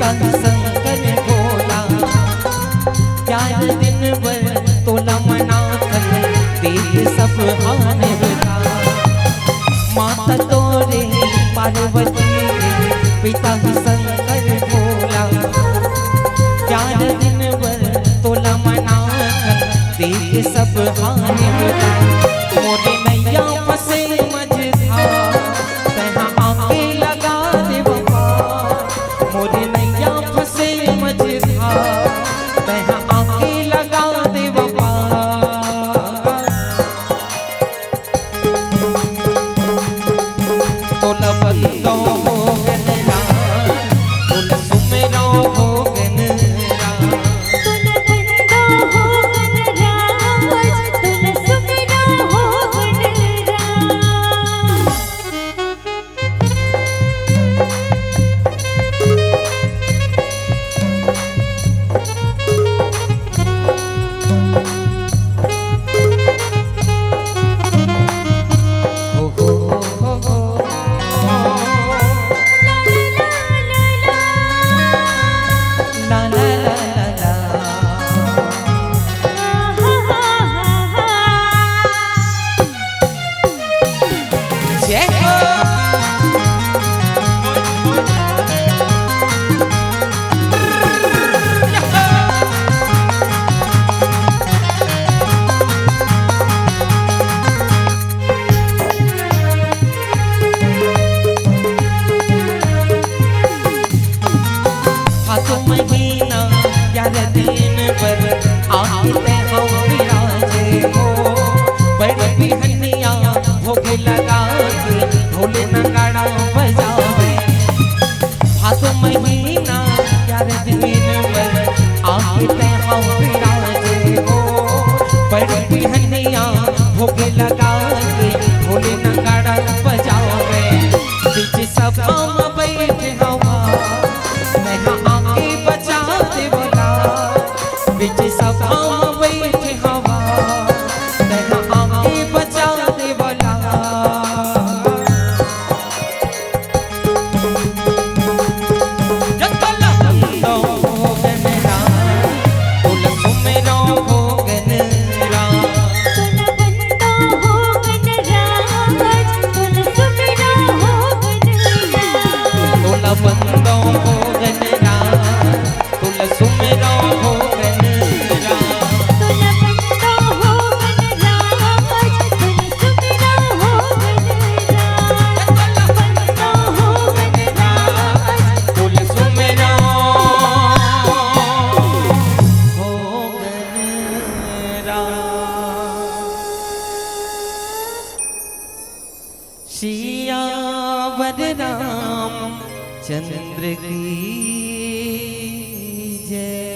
पिता शंकर भोला। प्यार दिन भर तोला मनाथन देख सब हान बता। माता तोरे पार्वती पिता शंकर भोला। प्यार दिन भर तोला मनाथन देख सब हान बता। मोरे नैया फसे मझधार तहाँ आके लगा दे वफा। मोरे नैया फसे मझधार तहाँ आके लगा दे वफा। तोला बंदो हो गनरा तोला सुमेरो हो गनरा। महीना प्यार दिन पर आते हम विराजे हो। बड़ी बिहनिया भोग लगा के ढोल नगाड़ा बजावे। भादो महीना प्यार दिन पर आते हम विराजे हो। बड़ी बिहनिया भोग लगा के ढोल नगाड़ा बजावे। बीच सभा में बैठे हवा बीच सभा में बैठे हवा तहाँ आके बचा दे वाला। तोला बंदो हो गनरा तोला सुमेरो हो गनरा। तोला बंदो हो गनरा तोला सुमेरो हो सियावर राम चंद्र की जय।